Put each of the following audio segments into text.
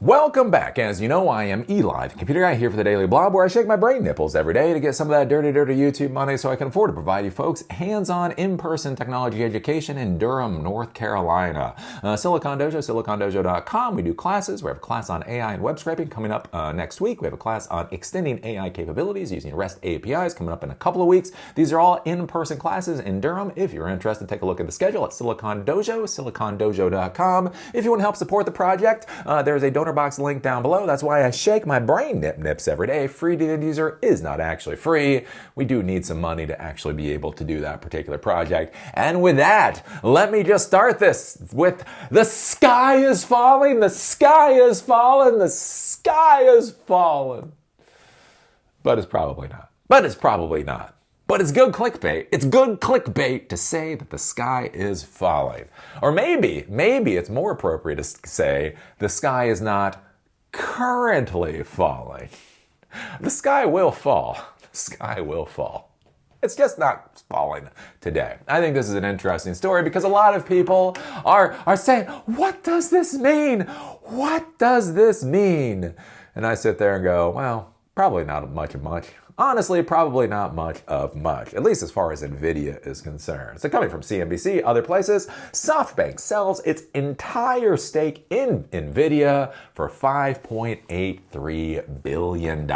Welcome back. As you know, I am Eli, the computer guy, here for the Daily Blob, where I shake my brain nipples every day to get some of that dirty YouTube money so I can afford to provide you folks hands-on, in-person technology education in Durham, North Carolina. Silicon Dojo, silicondojo.com. We do classes. We have a class on AI and web scraping coming up next week. We have a class on extending AI capabilities using REST APIs coming up in a couple of weeks. These are all in-person classes in Durham. If you're interested, take a look at the schedule at Silicon Dojo, silicondojo.com. If you want to help support the project, there's a donor box link down below. That's why I shake my brain nips every day. Free to user is not actually free. We do need some money to actually be able to do that particular project. And with that, let me just start this with the sky is falling, the sky is falling, the sky is falling. But it's probably not. But it's probably not. But it's good clickbait. It's good clickbait to say that the sky is falling. Or maybe it's more appropriate to say the sky is not currently falling. The sky will fall. The sky will fall. It's just not falling today. I think this is an interesting story because a lot of people are saying, what does this mean? What does this mean? And I sit there and go, well, probably not much of much. Honestly, probably not much of much, at least as far as NVIDIA is concerned. So coming from CNBC, other places, Softbank sells its entire stake in NVIDIA for $5.83 billion.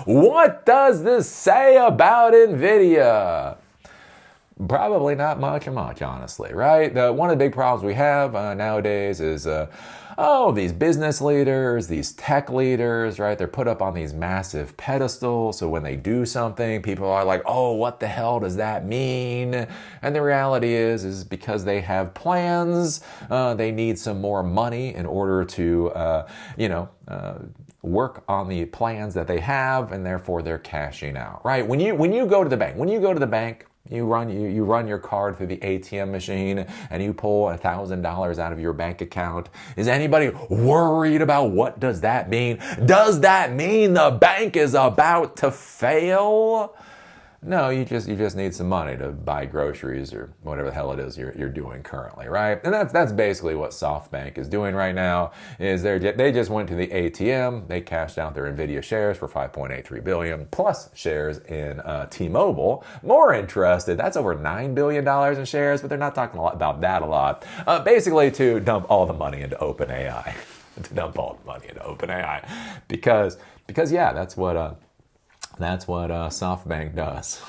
What does this say about NVIDIA? Probably not much, honestly, right? One of the big problems we have nowadays is, these business leaders, these tech leaders, right? They're put up on these massive pedestals. So when they do something, people are like, oh, what the hell does that mean? And the reality is because they have plans, they need some more money in order to, work on the plans that they have, and therefore they're cashing out, right? When you go to the bank, you run your card through the ATM machine and you pull $1,000 out of your bank account. Is anybody worried about what does that mean? Does that mean the bank is about to fail? No, you just need some money to buy groceries or whatever the hell it is you're doing currently, right? And that's basically what Softbank is doing right now. Is they just went to the ATM, they cashed out their NVIDIA shares for $5.83 billion plus shares in T-Mobile. More interested, that's over $9 billion in shares, but they're not talking about that a lot. Basically to dump all the money into OpenAI, because yeah, that's what Softbank does.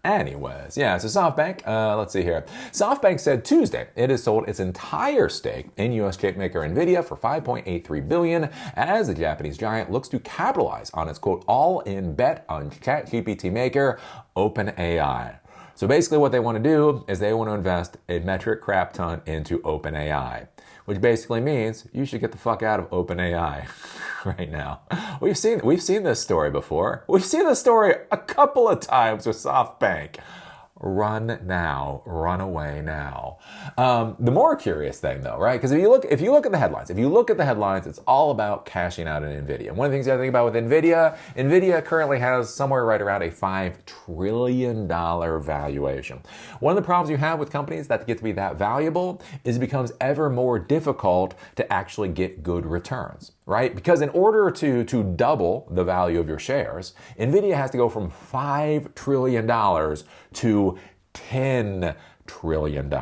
Anyways, yeah, so Softbank, let's see here. Softbank said Tuesday it has sold its entire stake in U.S. chipmaker NVIDIA for $5.83 billion as the Japanese giant looks to capitalize on its, quote, all-in bet on ChatGPT maker OpenAI. So basically what they want to do is they want to invest a metric crap ton into OpenAI, which basically means you should get the fuck out of OpenAI right now. We've seen this story before. We've seen this story a couple of times with SoftBank. Run now, run away now. The more curious thing though, right? Because if you look at the headlines, it's all about cashing out in NVIDIA. One of the things you have to think about with NVIDIA currently has somewhere right around a $5 trillion valuation. One of the problems you have with companies that get to be that valuable is it becomes ever more difficult to actually get good returns, right? Because in order to double the value of your shares, NVIDIA has to go from $5 trillion to $10 trillion.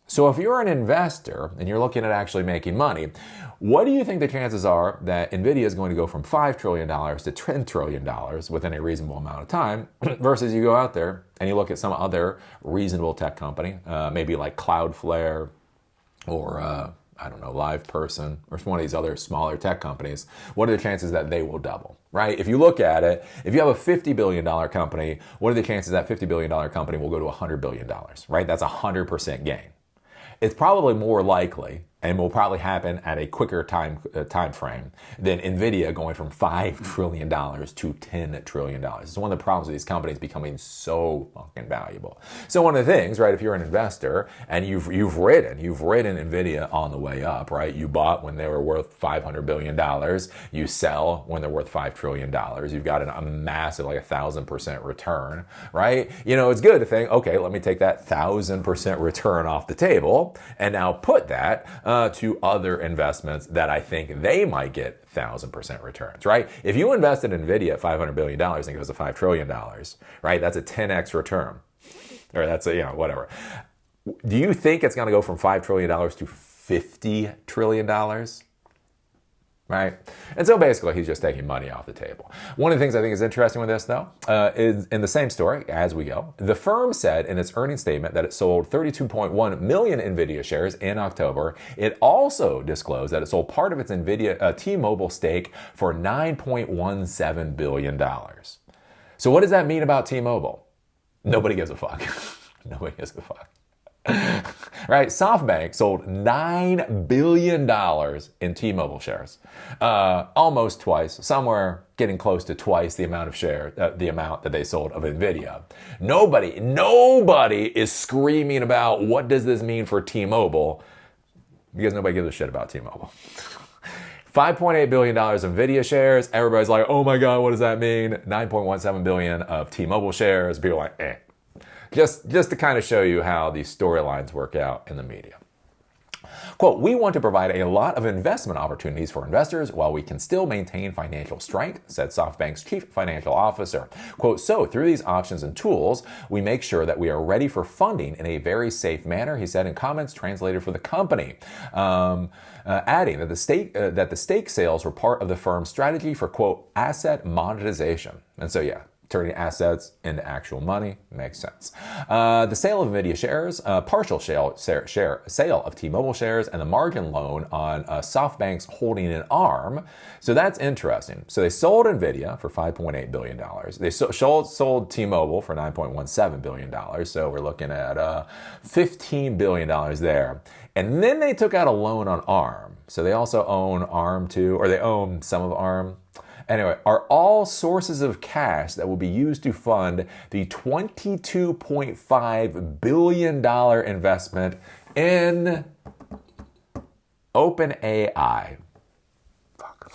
So if you're an investor and you're looking at actually making money, what do you think the chances are that NVIDIA is going to go from $5 trillion to $10 trillion within a reasonable amount of time versus you go out there and you look at some other reasonable tech company, maybe like Cloudflare or LivePerson, or one of these other smaller tech companies, what are the chances that they will double, right? If you look at it, if you have a $50 billion company, what are the chances that $50 billion company will go to $100 billion, right? That's 100% gain. It's probably more likely and will probably happen at a quicker time frame than NVIDIA going from $5 trillion to $10 trillion. It's one of the problems with these companies becoming so fucking valuable. So one of the things, right, if you're an investor and you've ridden NVIDIA on the way up, right? You bought when they were worth $500 billion. You sell when they're worth $5 trillion. You've got a massive, like 1,000% return, right? You know, it's good to think, okay, let me take that 1,000% return off the table and now put that to other investments that I think they might get 1,000% returns, right? If you invested in NVIDIA at $500 billion and it goes to $5 trillion, right? That's a 10x return. Or that's a, whatever. Do you think it's going to go from $5 trillion to $50 trillion? Right? And so basically, he's just taking money off the table. One of the things I think is interesting with this, though, is in the same story as we go. The firm said in its earnings statement that it sold 32.1 million NVIDIA shares in October. It also disclosed that it sold part of its NVIDIA T-Mobile stake for $9.17 billion. So what does that mean about T-Mobile? Nobody gives a fuck. Nobody gives a fuck. Right? Softbank sold $9 billion in T-Mobile shares. Almost twice, somewhere getting close to twice the amount of the amount that they sold of NVIDIA. Nobody is screaming about what does this mean for T-Mobile, because nobody gives a shit about T-Mobile. $5.8 billion of NVIDIA shares. Everybody's like, oh my God, what does that mean? $9.17 billion of T-Mobile shares. People are like, eh. Just to kind of show you how these storylines work out in the media. Quote, we want to provide a lot of investment opportunities for investors while we can still maintain financial strength, said SoftBank's chief financial officer. Quote, so through these options and tools, we make sure that we are ready for funding in a very safe manner, he said in comments translated for the company. Adding that the stake sales were part of the firm's strategy for, quote, asset monetization. And so, yeah, turning assets into actual money makes sense. The sale of NVIDIA shares, partial sale of T-Mobile shares, and the margin loan on SoftBank's holding in ARM. So that's interesting. So they sold NVIDIA for $5.8 billion. They sold T-Mobile for $9.17 billion. So we're looking at $15 billion there. And then they took out a loan on ARM. So they also own ARM too, or they own some of ARM. Anyway, are all sources of cash that will be used to fund the $22.5 billion investment in OpenAI. Fuck.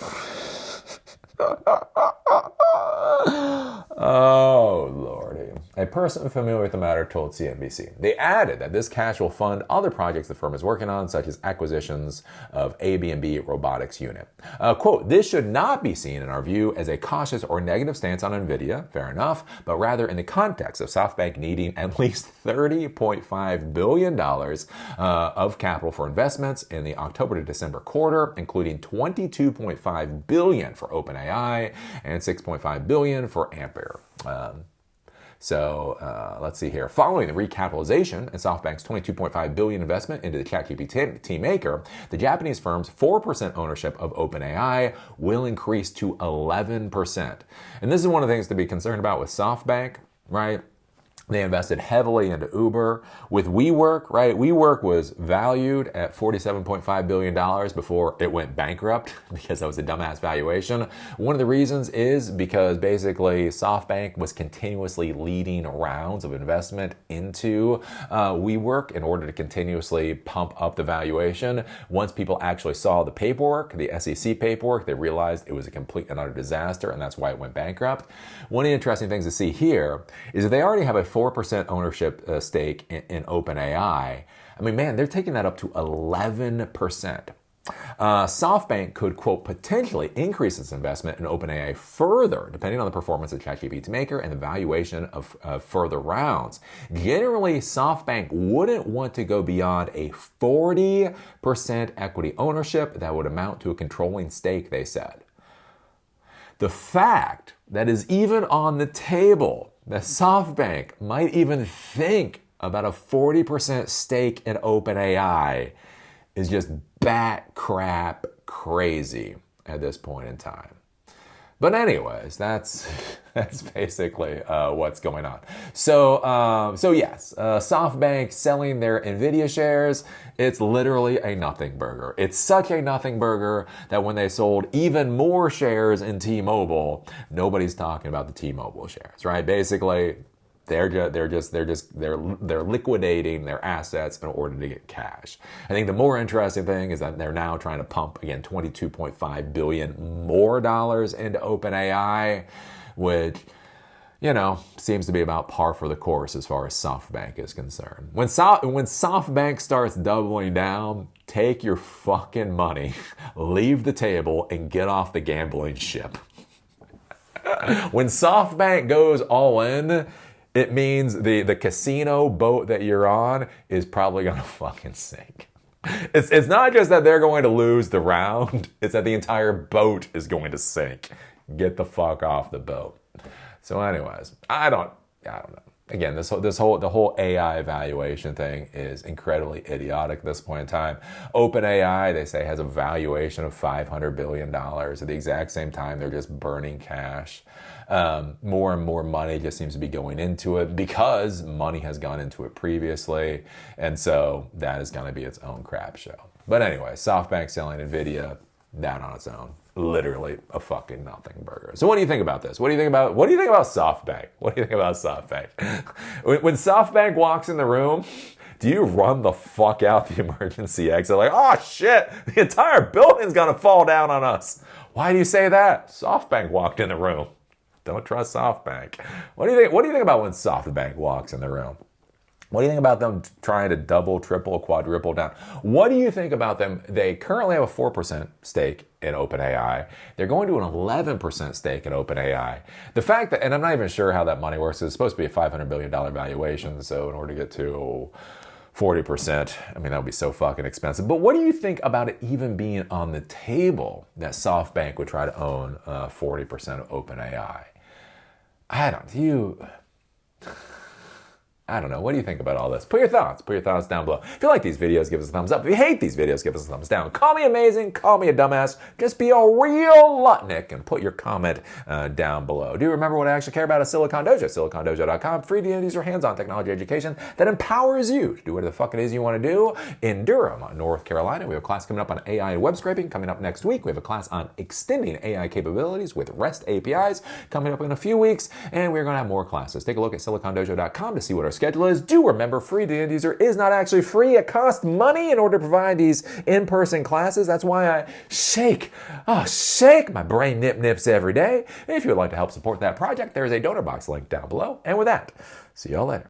Oh, Lordy. A person familiar with the matter told CNBC. They added that this cash will fund other projects the firm is working on, such as acquisitions of AB&B robotics unit. Quote, this should not be seen, in our view, as a cautious or negative stance on NVIDIA, fair enough, but rather in the context of SoftBank needing at least $30.5 billion of capital for investments in the October to December quarter, including $22.5 billion for OpenAI and $6.5 billion for Ampere. Let's see here. Following the recapitalization and SoftBank's $22.5 billion investment into the ChatGPT maker, the Japanese firm's 4% ownership of OpenAI will increase to 11%. And this is one of the things to be concerned about with SoftBank, right? They invested heavily into Uber. With WeWork, right? WeWork was valued at $47.5 billion before it went bankrupt because that was a dumbass valuation. One of the reasons is because basically SoftBank was continuously leading rounds of investment into WeWork in order to continuously pump up the valuation. Once people actually saw the paperwork, the SEC paperwork, they realized it was a complete and utter disaster, and that's why it went bankrupt. One of the interesting things to see here is that they already have a 4% ownership stake in OpenAI. I mean, man, they're taking that up to 11%. SoftBank could, quote, potentially increase its investment in OpenAI further, depending on the performance of ChatGPT maker and the valuation of further rounds. Generally, SoftBank wouldn't want to go beyond a 40% equity ownership that would amount to a controlling stake, they said. The fact that is even on the table that SoftBank might even think about a 40% stake in OpenAI is just bat crap crazy at this point in time. But anyways, that's basically what's going on. So yes, SoftBank selling their NVIDIA shares, it's literally a nothing burger. It's such a nothing burger that when they sold even more shares in T-Mobile, nobody's talking about the T-Mobile shares, right? Basically, they're liquidating their assets in order to get cash. I think the more interesting thing is that they're now trying to pump, again, $22.5 billion more dollars into OpenAI, which, seems to be about par for the course as far as SoftBank is concerned. When SoftBank starts doubling down, take your fucking money, leave the table, and get off the gambling ship. When SoftBank goes all in, it means the casino boat that you're on is probably going to fucking sink. It's not just that they're going to lose the round, it's that the entire boat is going to sink. Get the fuck off the boat. So anyways, I don't know. Again, the whole AI valuation thing is incredibly idiotic at this point in time. OpenAI, they say, has a valuation of $500 billion. At the exact same time, they're just burning cash. More and more money just seems to be going into it because money has gone into it previously. And so that is going to be its own crap show. But anyway, SoftBank selling NVIDIA down on its own. Literally a fucking nothing burger. So what do you think about this? What do you think about SoftBank? What do you think about SoftBank? When SoftBank walks in the room, do you run the fuck out the emergency exit like, oh shit, the entire building's gonna fall down on us? Why do you say that? SoftBank walked in the room. Don't trust SoftBank. What do you think about when SoftBank walks in the room? What do you think about them trying to double, triple, quadruple down? What do you think about them? They currently have a 4% stake in OpenAI. They're going to an 11% stake in OpenAI. The fact that, and I'm not even sure how that money works, it's supposed to be a $500 billion valuation, so in order to get to 40%, I mean, that would be so fucking expensive. But what do you think about it even being on the table that SoftBank would try to own 40% of OpenAI? I don't know. What do you think about all this? Put your thoughts down below. If you like these videos, give us a thumbs up. If you hate these videos, give us a thumbs down. Call me amazing. Call me a dumbass. Just be a real Lutnick and put your comment down below. Do you remember what I actually care about at Silicon Dojo? SiliconDojo.com. Free to use your hands-on technology education that empowers you to do whatever the fuck it is you want to do. In Durham, North Carolina, we have a class coming up on AI and web scraping. Coming up next week, we have a class on extending AI capabilities with REST APIs. Coming up in a few weeks, and we're going to have more classes. Take a look at SiliconDojo.com to see what our schedule is. Do remember, free to the end user is not actually free. It costs money in order to provide these in-person classes. That's why I shake my brain nips every day. If you would like to help support that project, there is a donor box link down below. And with that, see y'all later.